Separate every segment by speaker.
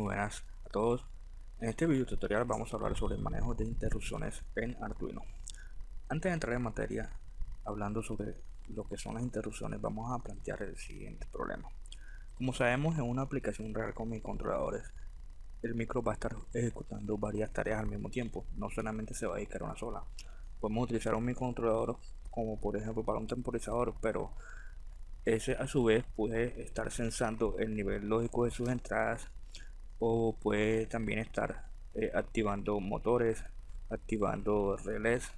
Speaker 1: buenas a todos. En este video tutorial vamos a hablar sobre el manejo de interrupciones en Arduino. Antes de entrar en materia, hablando sobre lo que son las interrupciones, vamos a plantear el siguiente problema. Como sabemos, en una aplicación real con microcontroladores, el micro va a estar ejecutando varias tareas al mismo tiempo, no solamente se va a dedicar a una sola. Podemos utilizar un microcontrolador como por ejemplo para un temporizador, pero ese a su vez puede estar sensando el nivel lógico de sus entradas o puede también estar activando motores, activando relés,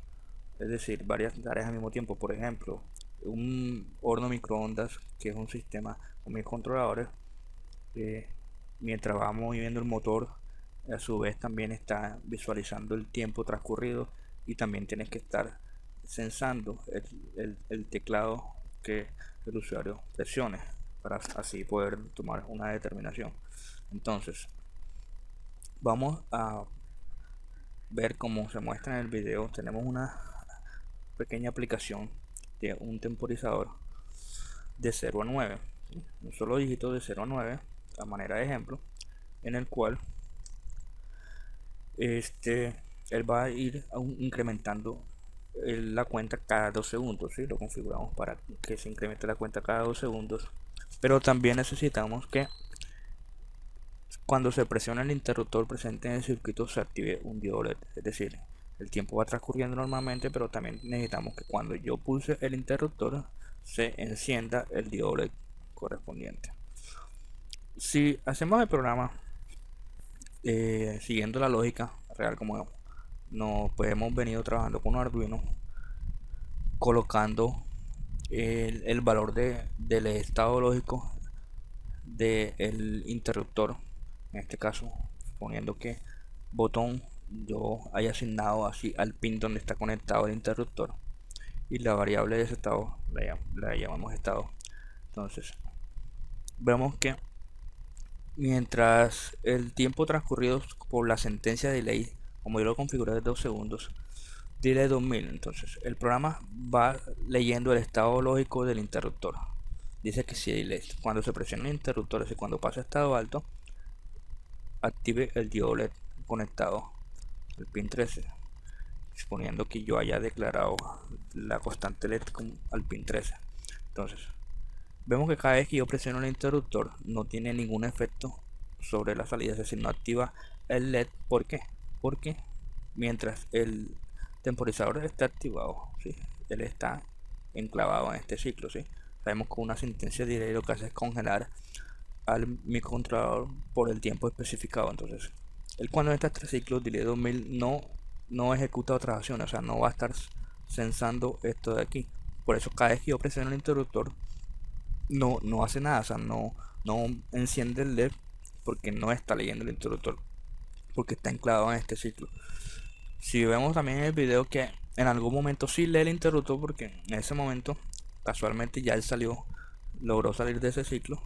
Speaker 1: es decir, varias tareas al mismo tiempo. Por ejemplo, un horno microondas, que es un sistema con microcontroladores, eh, mientras va moviendo el motor, a su vez también está visualizando el tiempo transcurrido y también tienes que estar sensando el teclado que el usuario presione para así poder tomar una determinación. Entonces, vamos a ver cómo se muestra en el video. Tenemos una pequeña aplicación de un temporizador de 0 a 9, un solo dígito de 0 a 9 a manera de ejemplo, en el cual él va a ir incrementando la cuenta cada 2 segundos. ¿sí? Lo configuramos para que se incremente la cuenta cada 2 segundos, pero también necesitamos que cuando se presiona el interruptor presente en el circuito se active un diodo LED, es decir, el tiempo va transcurriendo normalmente, pero también necesitamos que cuando yo pulse el interruptor se encienda el diodo LED correspondiente. Si hacemos el programa siguiendo la lógica real como nos hemos venido trabajando con Arduino, colocando el valor del estado lógico del interruptor, en este caso suponiendo que botón yo haya asignado así al pin donde está conectado el interruptor y la variable de ese estado la llamamos estado. Entonces vemos que mientras el tiempo transcurrido por la sentencia de ley, como yo lo configuré de 2 segundos, dile 2000, entonces el programa va leyendo el estado lógico del interruptor. Dice que si cuando se presiona el interruptor, es decir, cuando pasa a estado alto, active el diodo LED conectado al pin 13, suponiendo que yo haya declarado la constante LED al pin 13. Entonces vemos que cada vez que yo presiono el interruptor no tiene ningún efecto sobre la salida, es decir, no activa el LED. ¿Por qué? Porque mientras el temporizador está activado, ¿sí? Él está enclavado en este ciclo. ¿sí? Sabemos que una sentencia de delay lo que hace es congelar al microcontrolador por el tiempo especificado. Entonces, él cuando está este ciclo delay 2000 no ejecuta otras acciones, o sea, no va a estar sensando esto de aquí. Por eso cada vez que yo presiono el interruptor no hace nada, o sea, no enciende el LED porque no está leyendo el interruptor, porque está enclavado en este ciclo. Si vemos también en el video que en algún momento sí lee el interruptor, porque en ese momento casualmente ya él logró salir de ese ciclo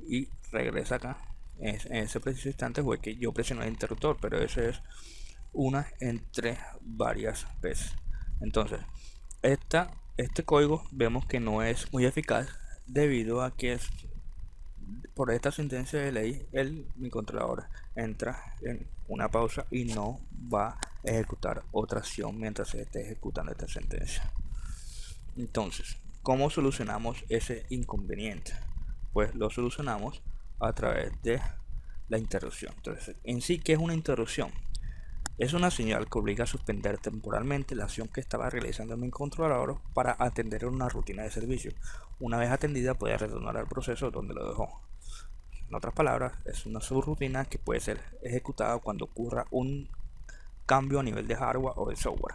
Speaker 1: y regresa acá. En ese preciso instante fue que yo presioné el interruptor, pero eso es una entre varias veces. Entonces, este código vemos que no es muy eficaz debido a que por esta sentencia de ley el microcontrolador entra en una pausa y no va a ejecutar otra acción mientras se esté ejecutando esta sentencia. Entonces, ¿cómo solucionamos ese inconveniente? Pues lo solucionamos a través de la interrupción. Entonces, en sí, ¿qué es una interrupción? Es una señal que obliga a suspender temporalmente la acción que estaba realizando el microcontrolador para atender una rutina de servicio. Una vez atendida puede retornar al proceso donde lo dejó. En otras palabras, es una subrutina que puede ser ejecutada cuando ocurra un cambio a nivel de hardware o de software.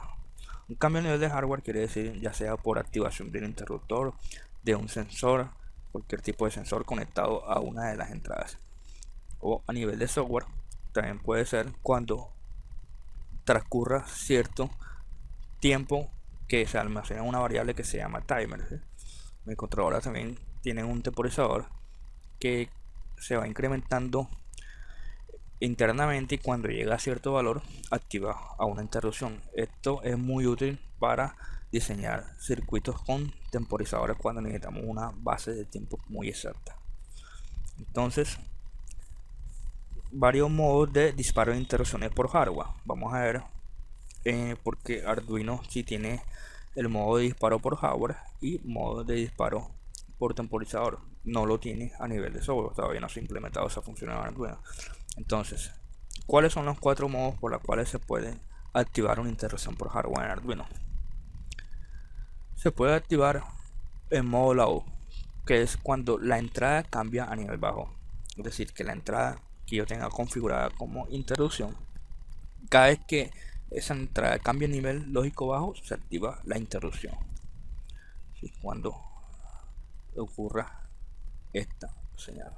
Speaker 1: Un cambio a nivel de hardware quiere decir ya sea por activación del interruptor, de un sensor, cualquier tipo de sensor conectado a una de las entradas. O a nivel de software también puede ser cuando transcurra cierto tiempo que se almacena una variable que se llama timer. ¿sí? Mi controladora también tiene un temporizador que se va incrementando internamente y cuando llega a cierto valor activa a una interrupción. Esto es muy útil para diseñar circuitos con temporizadores cuando necesitamos una base de tiempo muy exacta. Entonces, varios modos de disparo de interrupciones por hardware. Vamos a ver porque Arduino sí tiene el modo de disparo por hardware y modo de disparo por temporizador. No lo tiene a nivel de software, todavía no se ha implementado esa función en Arduino. Entonces, ¿cuáles son los 4 modos por los cuales se puede activar una interrupción por hardware en Arduino? Se puede activar en modo low, que es cuando la entrada cambia a nivel bajo. Es decir, que la entrada que yo tenga configurada como interrupción, cada vez que esa entrada cambia a nivel lógico bajo, se activa la interrupción. ¿Sí? Cuando ocurra esta señal.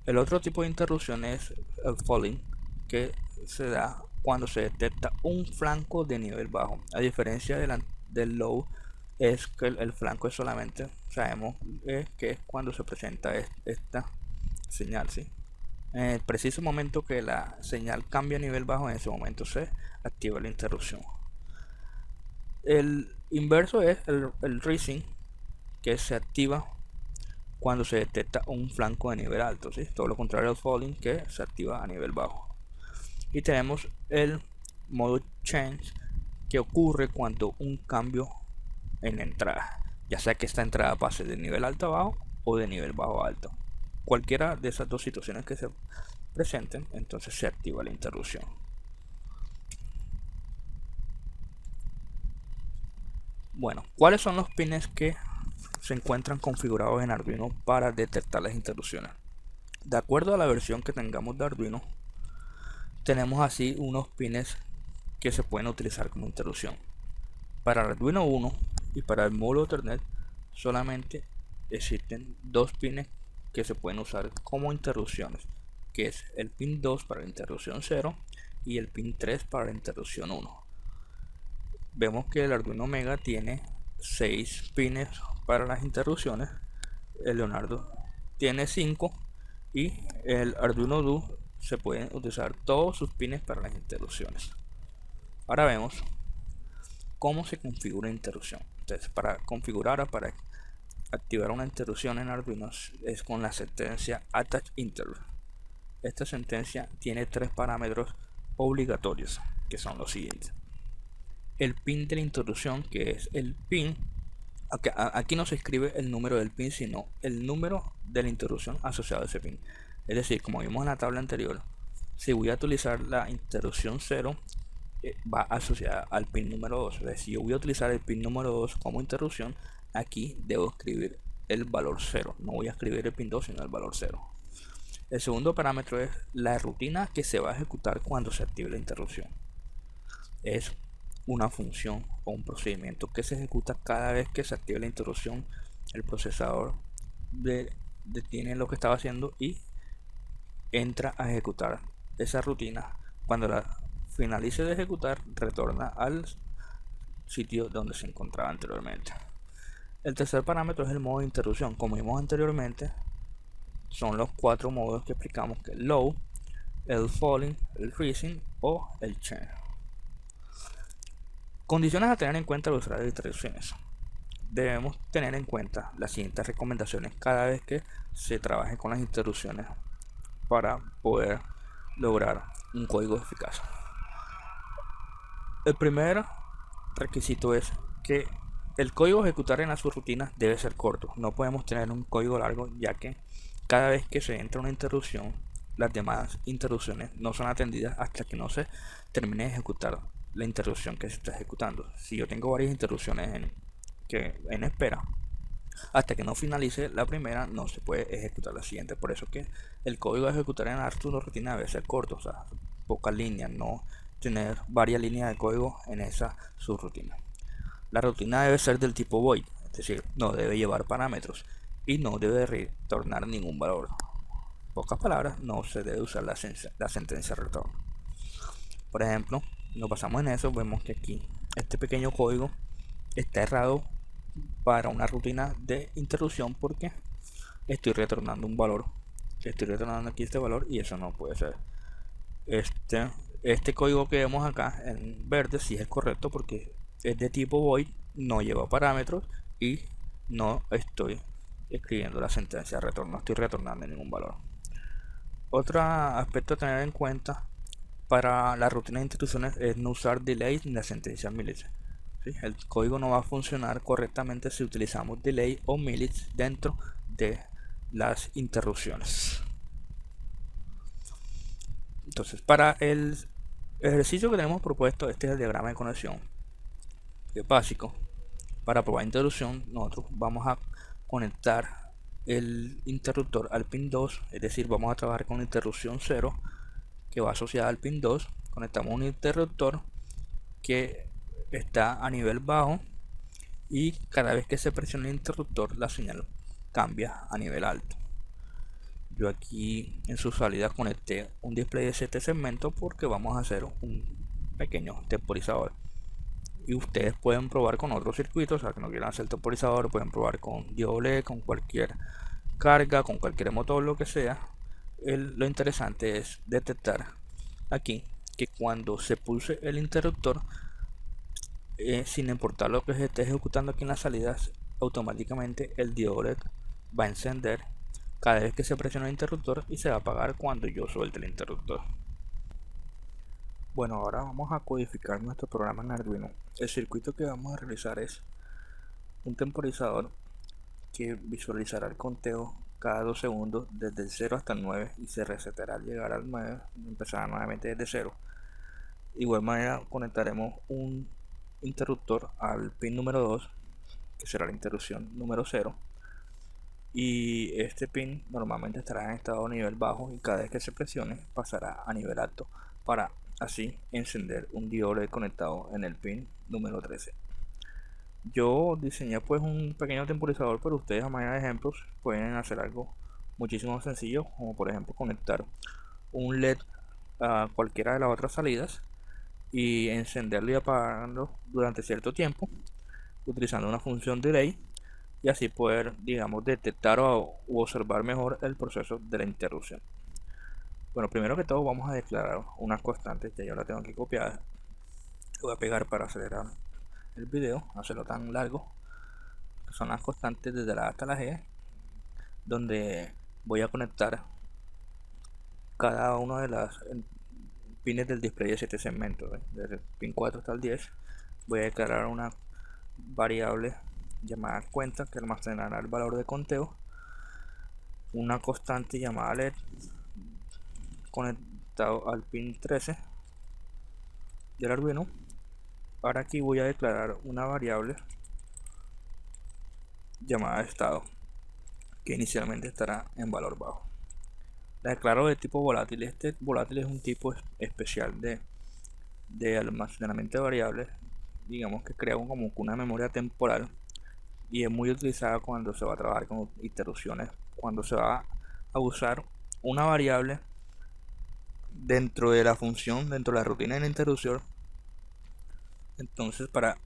Speaker 1: El otro tipo de interrupción es el falling, que se da cuando se detecta un flanco de nivel bajo. A diferencia del low, es que el flanco es solamente, sabemos que es cuando se presenta esta señal, ¿sí? En el preciso momento que la señal cambia a nivel bajo, en ese momento se activa la interrupción. El inverso es el rising, que se activa cuando se detecta un flanco de nivel alto, ¿sí? Todo lo contrario al falling, que se activa a nivel bajo. Y tenemos el modo change, que ocurre cuando un cambio en la entrada, ya sea que esta entrada pase de nivel alto a bajo o de nivel bajo a alto. Cualquiera de esas dos situaciones que se presenten, entonces se activa la interrupción. Bueno, ¿cuáles son los pines que se encuentran configurados en Arduino para detectar las interrupciones? De acuerdo a la versión que tengamos de Arduino, tenemos así unos pines que se pueden utilizar como interrupción. Para Arduino 1 y para el módulo Ethernet solamente existen 2 pines que se pueden usar como interrupciones, que es el pin 2 para la interrupción 0 y el pin 3 para la interrupción 1. Vemos que el Arduino Mega tiene 6 pines para las interrupciones, el Leonardo tiene 5 y el Arduino Duo se pueden utilizar todos sus pines para las interrupciones. Ahora vemos cómo se configura una interrupción. Entonces, para configurar o para activar una interrupción en Arduino es con la sentencia attach interrupt. Esta sentencia tiene 3 parámetros obligatorios, que son los siguientes: el pin de la interrupción, que es el pin, aquí no se escribe el número del pin, sino el número de la interrupción asociado a ese pin. Es decir, como vimos en la tabla anterior, si voy a utilizar la interrupción 0, va asociada al pin número 2. Es decir, si yo voy a utilizar el pin número 2 como interrupción, aquí debo escribir el valor 0. No voy a escribir el pin 2, sino el valor 0. El segundo parámetro es la rutina que se va a ejecutar cuando se active la interrupción. Es una función o un procedimiento que se ejecuta cada vez que se active la interrupción. El procesador detiene lo que estaba haciendo y entra a ejecutar esa rutina. Cuando la finalice de ejecutar, retorna al sitio donde se encontraba anteriormente. El tercer parámetro es el modo de interrupción. Como vimos anteriormente, son los 4 modos que explicamos, que el low, el falling, el rising o el change. Condiciones a tener en cuenta al usar las interrupciones. Debemos tener en cuenta las siguientes recomendaciones cada vez que se trabaje con las interrupciones para poder lograr un código eficaz. El primer requisito es que el código a ejecutar en las subrutinas debe ser corto. No podemos tener un código largo, ya que cada vez que se entra una interrupción, las demás interrupciones no son atendidas hasta que no se termine de ejecutar la interrupción que se está ejecutando. Si yo tengo varias interrupciones en espera, hasta que no finalice la primera, no se puede ejecutar la siguiente. Por eso que el código a ejecutar en la subrutina debe ser corto, o sea, pocas líneas, no tener varias líneas de código en esa subrutina. La rutina debe ser del tipo void, es decir, no debe llevar parámetros y no debe retornar ningún valor. En pocas palabras, no se debe usar la sentencia return. Por ejemplo, nos basamos en eso, vemos que aquí este pequeño código está errado para una rutina de interrupción porque estoy retornando un valor. Estoy retornando aquí este valor y eso no puede ser. Este código que vemos acá en verde sí es correcto porque es de tipo void, no lleva parámetros y no estoy escribiendo la sentencia return, no estoy retornando ningún valor. Otro aspecto a tener en cuenta para la rutina de instrucciones es no usar delay ni la sentencia milits. ¿Sí? El código no va a funcionar correctamente si utilizamos delay o milits dentro de las interrupciones. Entonces, para el ejercicio que tenemos propuesto, este es el diagrama de conexión, que es básico. Para probar interrupción, nosotros vamos a conectar el interruptor al pin 2, es decir, vamos a trabajar con interrupción 0 que va asociada al pin 2. Conectamos un interruptor que está a nivel bajo y cada vez que se presiona el interruptor la señal cambia a nivel alto. Yo aquí en su salida conecté un display de 7 segmentos porque vamos a hacer un pequeño temporizador. Y ustedes pueden probar con otros circuitos, o sea que no quieran hacer temporizador, pueden probar con diodo LED, con cualquier carga, con cualquier motor, lo que sea. Lo interesante es detectar aquí que cuando se pulse el interruptor, sin importar lo que se esté ejecutando aquí en las salidas, automáticamente el diodo LED va a encender cada vez que se presiona el interruptor y se va a apagar cuando yo suelte el interruptor. Bueno, ahora vamos a codificar nuestro programa en Arduino. El circuito que vamos a realizar es un temporizador que visualizará el conteo cada 2 segundos desde el 0 hasta el 9 y se resetará al llegar al 9, empezará nuevamente desde 0. De igual manera conectaremos un interruptor al pin número 2, que será la interrupción número 0, y este pin normalmente estará en estado nivel bajo y cada vez que se presione pasará a nivel alto para así encender un diodo LED conectado en el pin número 13. Yo diseñé pues un pequeño temporizador, pero ustedes a manera de ejemplos pueden hacer algo muchísimo sencillo, como por ejemplo conectar un LED a cualquiera de las otras salidas y encenderlo y apagarlo durante cierto tiempo utilizando una función delay y así poder, digamos, detectar o observar mejor el proceso de la interrupción. Bueno, primero que todo vamos a declarar unas constantes, ya yo la tengo aquí copiada. Voy a pegar para acelerar el video, no hacerlo tan largo. Son las constantes desde la A hasta la G, donde voy a conectar cada uno de las pines del display de 7 segmentos, desde el pin 4 hasta el 10. Voy a declarar una variable llamada cuenta que almacenará el valor de conteo, una constante llamada LED conectado al pin 13 del Arduino. Ahora aquí voy a declarar una variable llamada estado, que inicialmente estará en valor bajo. La declaro de tipo volátil. Este volátil es un tipo especial de almacenamiento de variables, digamos que crea como una memoria temporal y es muy utilizada cuando se va a trabajar con interrupciones, cuando se va a usar una variable dentro de la función, dentro de la rutina de la interrupción. Entonces, para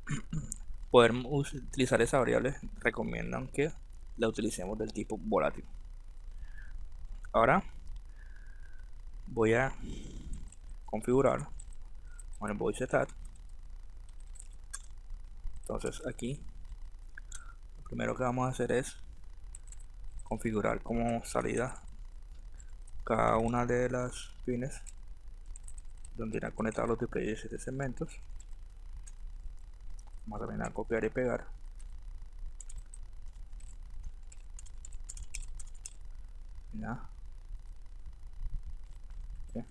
Speaker 1: poder utilizar esa variable recomiendan que la utilicemos del tipo volátil. Ahora voy a configurar con el void setup. Entonces aquí lo primero que vamos a hacer es configurar como salida cada una de las pines donde irán conectados los displays de segmentos. Vamos a terminar a copiar y pegar. Ya. Okay.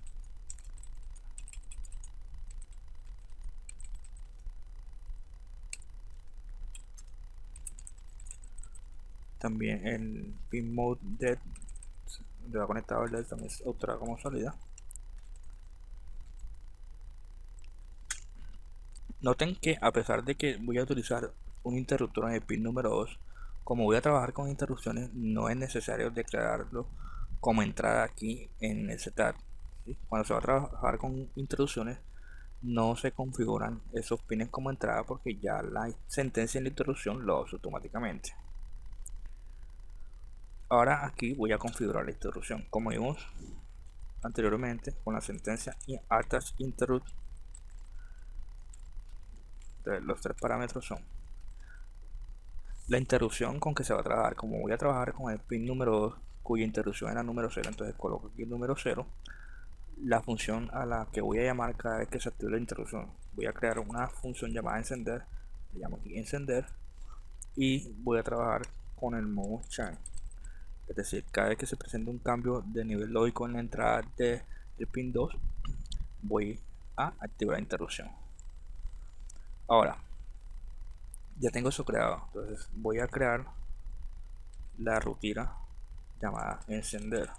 Speaker 1: También el pin mode dead, donde va conectado el LED, también se obtendrá como salida. Noten que a pesar de que voy a utilizar un interruptor en el pin número 2, como voy a trabajar con interrupciones, no es necesario declararlo como entrada aquí en el setup. ¿Sí? Cuando se va a trabajar con interrupciones, no se configuran esos pines como entrada porque ya la sentencia en la interrupción lo hace automáticamente. Ahora aquí voy a configurar la interrupción, como vimos anteriormente con la sentencia attach interrupt. Los tres parámetros son la interrupción con que se va a trabajar. Como voy a trabajar con el pin número 2, cuya interrupción era número 0, entonces coloco aquí el número 0. La función a la que voy a llamar cada vez que se active la interrupción, voy a crear una función llamada encender, le llamo aquí encender, y voy a trabajar con el modo shine, es decir, cada vez que se presenta un cambio de nivel lógico en la entrada del pin 2, voy a activar la interrupción. Ahora ya tengo eso creado, entonces voy a crear la rutina llamada encender.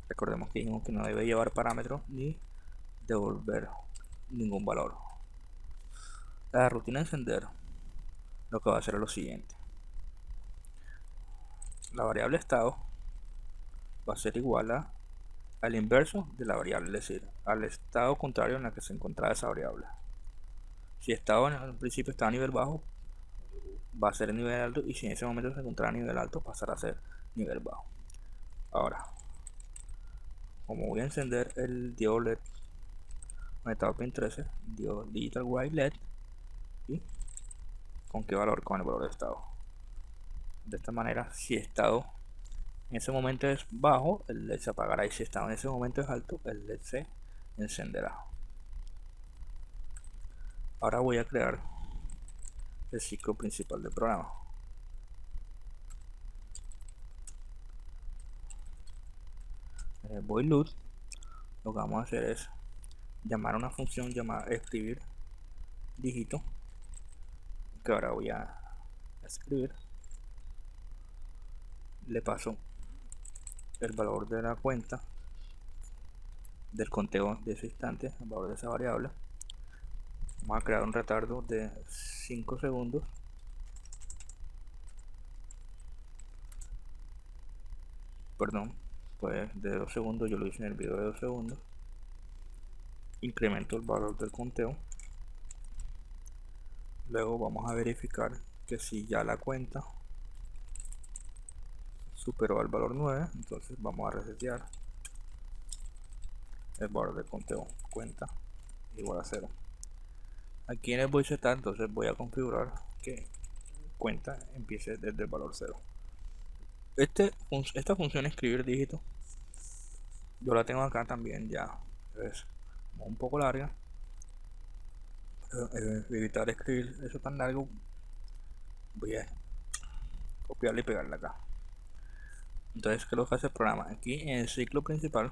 Speaker 1: Recordemos que dijimos que no debe llevar parámetros ni devolver ningún valor. La rutina encender lo que va a hacer es lo siguiente: la variable estado va a ser igual al inverso de la variable, es decir, al estado contrario en el que se encontraba esa variable. Si estado en el principio estaba a nivel bajo, va a ser nivel alto, y si en ese momento se encontraba a nivel alto, pasará a ser nivel bajo. Ahora, como voy a encender el diodo LED conectado al pin 13, diodo digital white LED, y con qué valor, con el valor de estado. De esta manera, si estado en ese momento es bajo, el LED se apagará, y si estado en ese momento es alto, el LED se encenderá. Ahora voy a crear el ciclo principal del programa. En el void loop, lo que vamos a hacer es llamar a una función llamada escribir dígito, que ahora voy a escribir. Le paso el valor de la cuenta del conteo de ese instante, el valor de esa variable. Vamos a crear un retardo de 5 segundos. Perdón, pues de 2 segundos, yo lo hice en el video de 2 segundos. Incremento el valor del conteo. Luego vamos a verificar que si ya la cuenta superó el valor 9, entonces vamos a resetear el valor del conteo, cuenta igual a 0. Aquí en el voy setup, entonces voy a configurar que cuenta empiece desde el valor 0. Esta función escribir dígito yo la tengo acá también, ya es un poco larga. Evitar escribir eso tan largo, voy a copiarla y pegarla acá. Entonces, ¿qué es lo que hace el programa? Aquí en el ciclo principal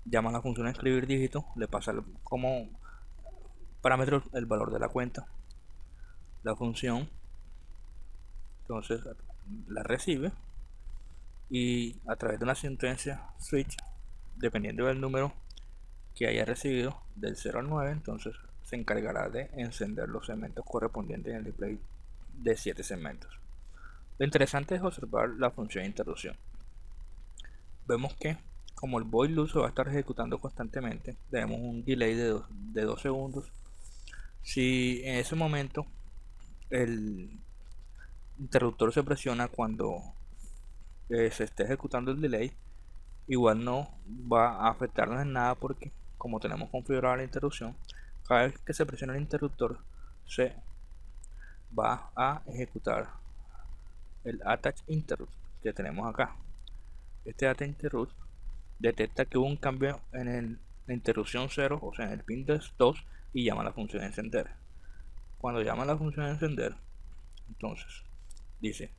Speaker 1: llama la función escribir dígito, le pasa como parámetro el valor de la cuenta, la función entonces la recibe, y a través de una sentencia switch, dependiendo del número que haya recibido del 0 al 9, entonces se encargará de encender los segmentos correspondientes en el display de 7 segmentos. Lo interesante es observar la función de interrupción. Vemos que como el void loop se va a estar ejecutando constantemente, tenemos un delay de 2 segundos. Si en ese momento el interruptor se presiona cuando se esté ejecutando el delay, igual no va a afectarnos en nada, porque como tenemos configurada la interrupción, cada vez que se presiona el interruptor se va a ejecutar el attach interrupt que tenemos acá. Este attach interrupt detecta que hubo un cambio en la interrupción 0, o sea en el pin 2, y llama a la función encender. Cuando llama a la función encender, entonces dice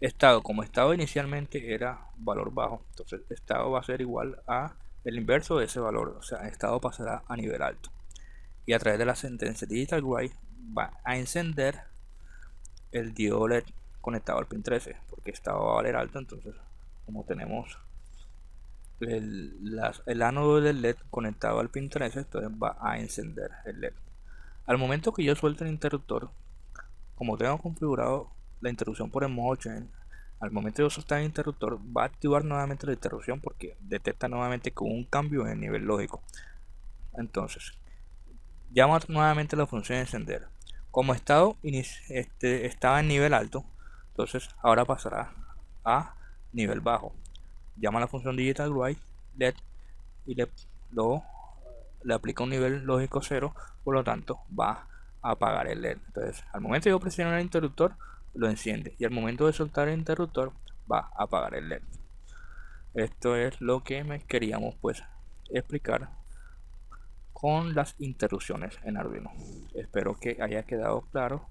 Speaker 1: estado, como estado inicialmente era valor bajo, entonces estado va a ser igual a el inverso de ese valor, o sea estado pasará a nivel alto, y a través de la sentencia digital white va a encender el diodo LED conectado al pin 13, porque estado va a valer alto. Entonces, como tenemos el ánodo del LED conectado al pin 13, entonces va a encender el LED. Al momento que yo suelte el interruptor, como tengo configurado la interrupción por el modo chain, al momento de soltar el interruptor va a activar nuevamente la interrupción, porque detecta nuevamente que hubo un cambio en el nivel lógico. Entonces llama nuevamente la función encender. Como estado estaba en nivel alto, entonces ahora pasará a nivel bajo. Llama la función digital white LED y luego le aplica un nivel lógico 0, por lo tanto va a apagar el LED. Entonces al momento de yo presionar el interruptor lo enciende, y al momento de soltar el interruptor va a apagar el LED. Esto es lo que me queríamos pues explicar con las interrupciones en Arduino. Espero que haya quedado claro.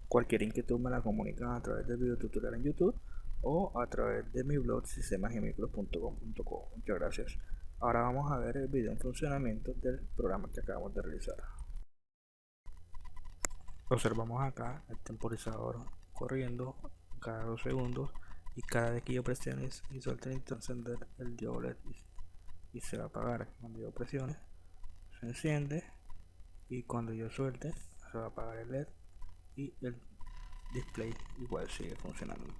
Speaker 1: Cualquier inquietud me la comunican a través del video tutorial en YouTube o a través de mi blog sistemagemicros.com.co. Muchas gracias. Ahora vamos a ver el video en funcionamiento del programa que acabamos de realizar. Observamos acá el temporizador corriendo cada 2 segundos, y cada vez que yo presione y suelte el encender, el diodo LED y se va a apagar. Cuando yo presione se enciende, y cuando yo suelte se va a apagar el LED y el display igual sigue funcionando.